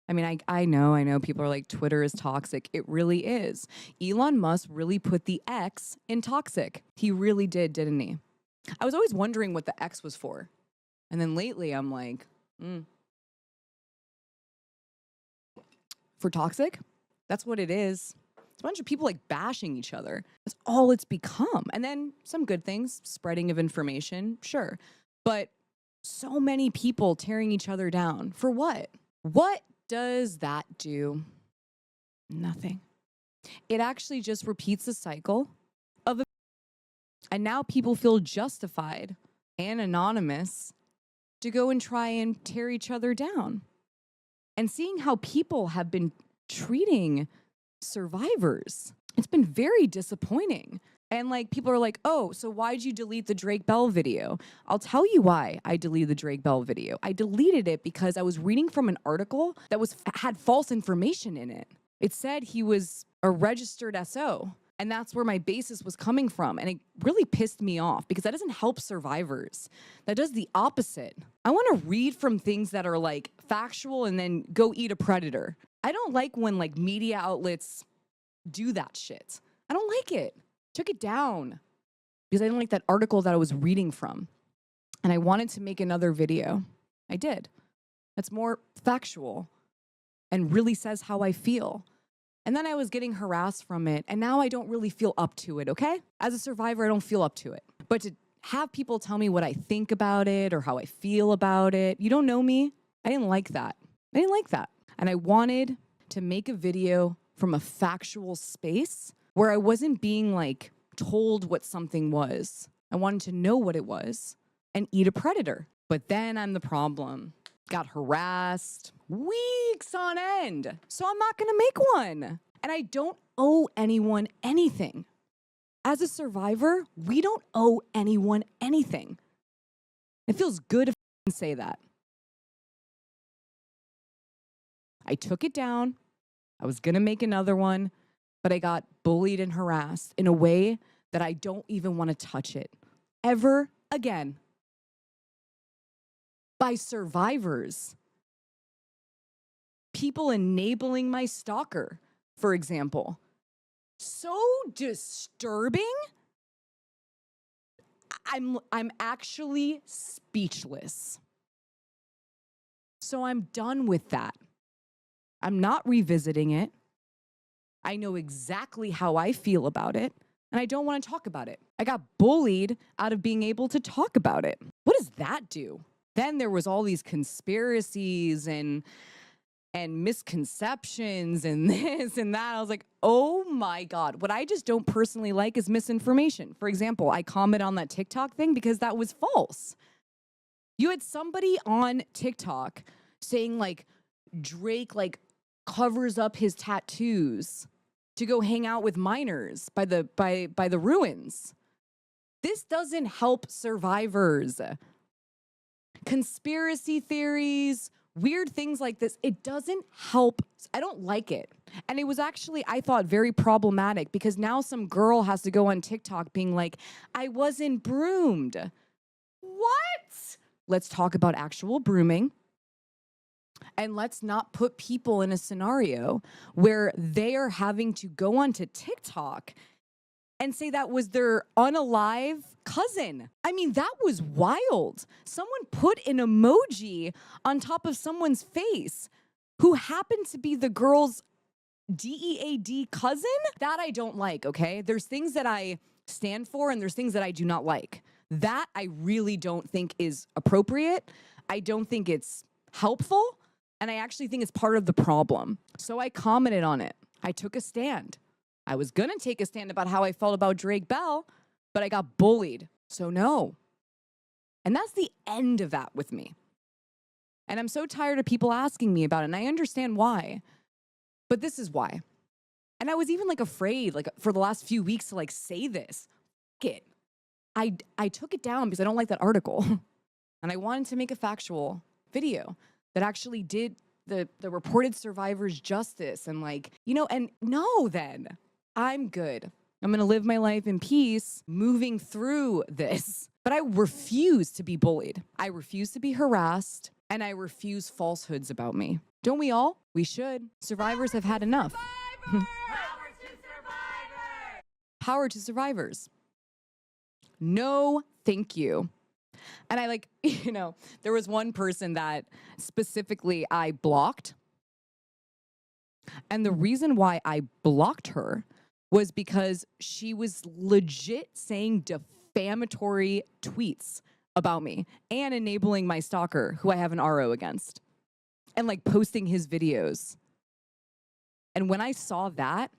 I mean, I know people are like, Twitter is toxic. It really is. Elon Musk really put the X in toxic. He really did, didn't he? I was always wondering what the X was for. And then lately I'm like, for toxic? That's what it is. It's a bunch of people like bashing each other. That's all it's become. And then some good things, spreading of information, sure. But so many people tearing each other down. For what? What does that do? Nothing. It actually just repeats the cycle of and now people feel justified and anonymous to go and try and tear each other down. And seeing how people have been treating survivors, it's been very disappointing. And like people are like, oh, so why'd you delete the Drake Bell video? I'll tell you why I deleted the Drake Bell video. I deleted it because I was reading from an article that had false information in it. It said he was a registered SO. And that's where my basis was coming from. And it really pissed me off because that doesn't help survivors. That does the opposite. I want to read from things that are like factual and then go eat a predator. I don't like when like media outlets do that shit. I don't like it. Took it down because I didn't like that article that I was reading from. And I wanted to make another video. I did. That's more factual and really says how I feel. And then I was getting harassed from it, and now I don't really feel up to it, okay? As a survivor, I don't feel up to it. But to have people tell me what I think about it or how I feel about it, you don't know me, I didn't like that. I didn't like that. And I wanted to make a video from a factual space where I wasn't being like told what something was. I wanted to know what it was and eat a predator. But then I'm the problem. Got harassed weeks on end. So I'm not gonna make one. And I don't owe anyone anything. As a survivor, we don't owe anyone anything. It feels good to say that. I took it down. I was gonna make another one, but I got bullied and harassed in a way that I don't even wanna touch it ever again. By survivors. People enabling my stalker, for example. So disturbing. I'm actually speechless. So I'm done with that. I'm not revisiting it. I know exactly how I feel about it, and I don't want to talk about it. I got bullied out of being able to talk about it. What does that do? Then there was all these conspiracies and misconceptions and this and that. I was like, oh my God. What I just don't personally like is misinformation. For example, I comment on that TikTok thing because that was false. You had somebody on TikTok saying like Drake like covers up his tattoos to go hang out with minors by the ruins. This doesn't help survivors. Conspiracy theories, weird things like this, it doesn't help. I don't like it. And it was actually, I thought, very problematic because now some girl has to go on TikTok being like, I wasn't broomed. What? Let's talk about actual brooming. And let's not put people in a scenario where they are having to go onto TikTok and say that was their unalive cousin. I mean, that was wild. Someone put an emoji on top of someone's face who happened to be the girl's DEAD cousin. That I don't like, okay? There's things that I stand for and there's things that I do not like. That I really don't think is appropriate. I don't think it's helpful. And I actually think it's part of the problem. So I commented on it. I took a stand. I was gonna take a stand about how I felt about Drake Bell, but I got bullied. So no. And that's the end of that with me. And I'm so tired of people asking me about it, and I understand why. But this is why. And I was even like afraid, like for the last few weeks to like say this. F it. I took it down because I don't like that article. And I wanted to make a factual video that actually did the reported survivors justice and like, you know, and no, then I'm good. I'm going to live my life in peace, moving through this. But I refuse to be bullied. I refuse to be harassed, and I refuse falsehoods about me. Don't we all? We should. Survivors have had enough. Power to survivors. No, thank you. And I like, there was one person that specifically I blocked. And the reason why I blocked her was because she was legit saying defamatory tweets about me and enabling my stalker, who I have an RO against, and like posting his videos. And when I saw that,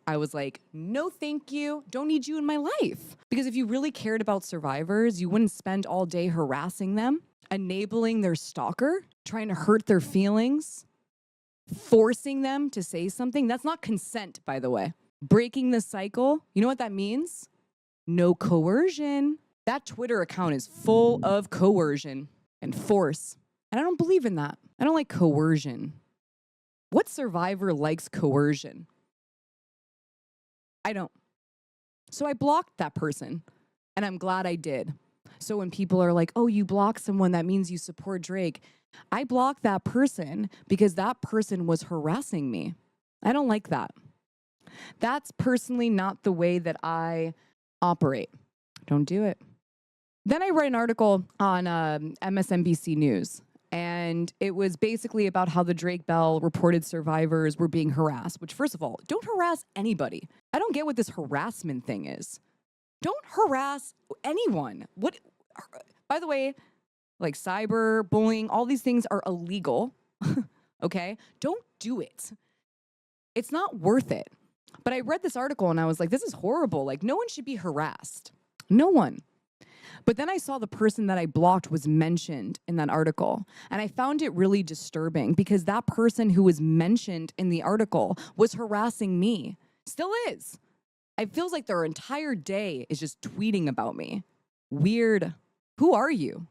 I was like, no, thank you. Don't need you in my life. Because if you really cared about survivors, you wouldn't spend all day harassing them, enabling their stalker, trying to hurt their feelings, forcing them to say something. That's not consent, by the way. Breaking the cycle. You know what that means? No coercion. That Twitter account is full of coercion and force. And I don't believe in that. I don't like coercion. What survivor likes coercion? I don't. So I blocked that person, and I'm glad I did. So when people are like, oh, you block someone, that means you support Drake. I blocked that person because that person was harassing me. I don't like that. That's personally not the way that I operate. Don't do it. Then I read an article on MSNBC News. And it was basically about how the Drake Bell reported survivors were being harassed, which, first of all, don't harass anybody. I don't get what this harassment thing is. Don't harass anyone. What? By the way, like cyber bullying, all these things are illegal. Okay? Don't do it. It's not worth it. But I read this article and I was like, this is horrible. Like, no one should be harassed. No one. But then I saw the person that I blocked was mentioned in that article. And I found it really disturbing because that person who was mentioned in the article was harassing me. Still is. It feels like their entire day is just tweeting about me. Weird. Who are you?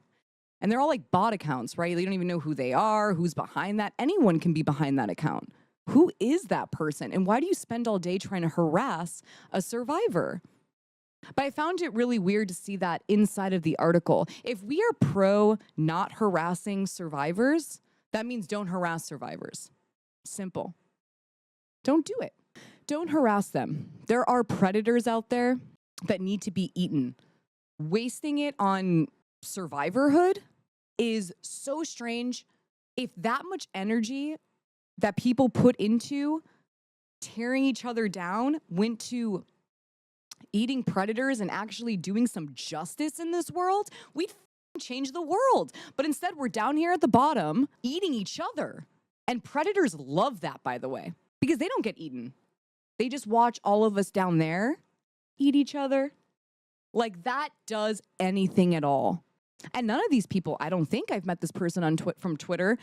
And they're all like bot accounts, right? You don't even know who they are, who's behind that. Anyone can be behind that account. Who is that person? And why do you spend all day trying to harass a survivor? But I found it really weird to see that inside of the article. If we are pro not harassing survivors, that means don't harass survivors. Simple. Don't do it. Don't harass them. There are predators out there that need to be eaten. Wasting it on survivorhood is so strange. If that much energy that people put into tearing each other down went to eating predators and actually doing some justice in this world, we'd change the world. But instead, we're down here at the bottom eating each other. And predators love that, by the way, because they don't get eaten. They just watch all of us down there eat each other. Like, that does anything at all. And none of these people, I don't think I've met this person on from Twitter,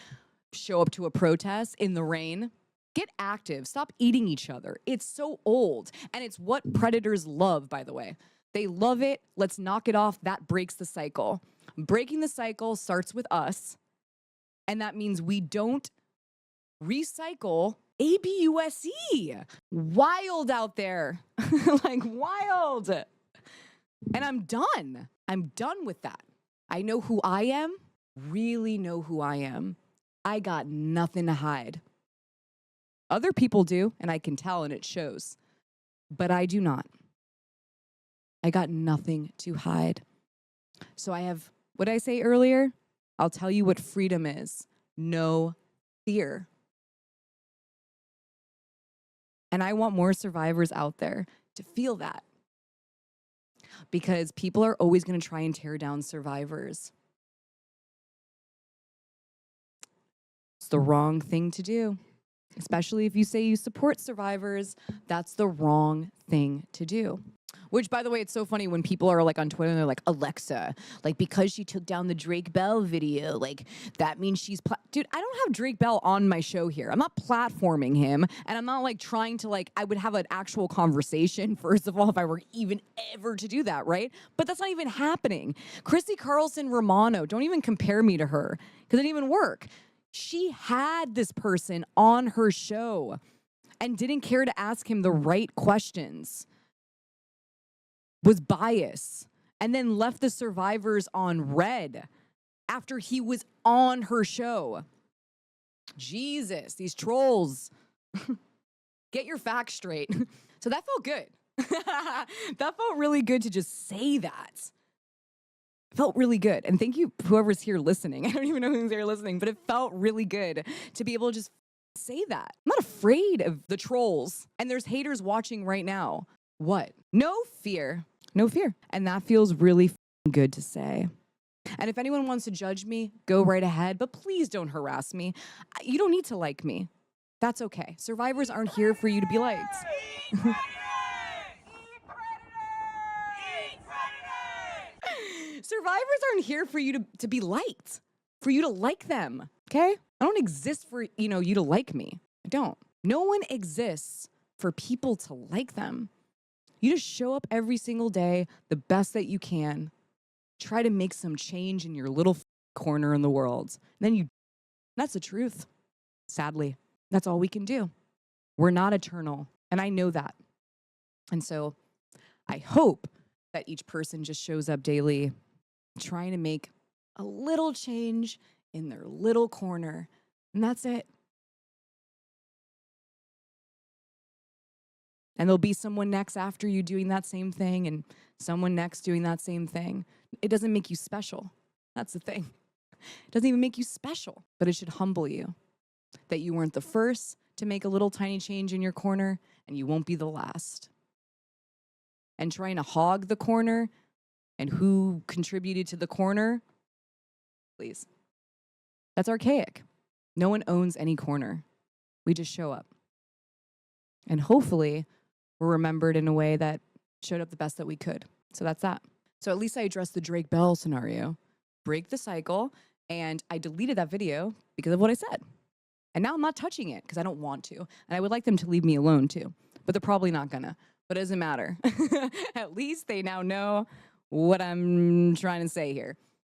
show up to a protest in the rain. Get active. Stop eating each other. It's so old. And it's what predators love, by the way. They love it. Let's knock it off. That breaks the cycle. Breaking the cycle starts with us. And that means we don't recycle ABUSE. Wild out there. Like, wild. And I'm done. I'm done with that. I know who I am. Really know who I am. I got nothing to hide. Other people do, and I can tell, and it shows. But I do not. I got nothing to hide. So I have, what did I say earlier? I'll tell you what freedom is. No fear. And I want more survivors out there to feel that. Because people are always going to try and tear down survivors. It's the wrong thing to do. Especially if you say you support survivors, that's the wrong thing to do. Which, by the way, it's so funny when people are like on Twitter and they're like, Alexa, like because she took down the Drake Bell video, like that means she's, dude, I don't have Drake Bell on my show here. I'm not platforming him. And I'm not like trying to like, I would have an actual conversation, first of all, if I were even ever to do that, right? But that's not even happening. Christy Carlson Romano, don't even compare me to her because it didn't even work. She had this person on her show and didn't care to ask him the right questions, was biased, and then left the survivors on red after he was on her show. Jesus, these trolls. Get your facts straight. So that felt good. That felt really good to just say that. It felt really good. And thank you, whoever's here listening. I don't even know who's here listening, but it felt really good to be able to just say that. I'm not afraid of the trolls. And there's haters watching right now. What? No fear. No fear. And that feels really good to say. And if anyone wants to judge me, go right ahead, but please don't harass me. You don't need to like me. That's okay. Survivors aren't here for you to be liked. Survivors aren't here for you to be liked, for you to like them, okay? I don't exist for, you to like me. I don't. No one exists for people to like them. You just show up every single day the best that you can. Try to make some change in your little corner in the world. Then that's the truth. Sadly, that's all we can do. We're not eternal, and I know that. And so I hope that each person just shows up daily trying to make a little change in their little corner, and that's it. And there'll be someone next after you doing that same thing, and someone next doing that same thing. It doesn't make you special. That's the thing. It doesn't even make you special, but it should humble you that you weren't the first to make a little tiny change in your corner, and you won't be the last. And trying to hog the corner and who contributed to the corner, please. That's archaic. No one owns any corner. We just show up. And hopefully, we're remembered in a way that showed up the best that we could. So that's that. So at least I addressed the Drake Bell scenario, break the cycle, and I deleted that video because of what I said. And now I'm not touching it because I don't want to. And I would like them to leave me alone too, but they're probably not gonna. But it doesn't matter. At least they now know what I'm trying to say here.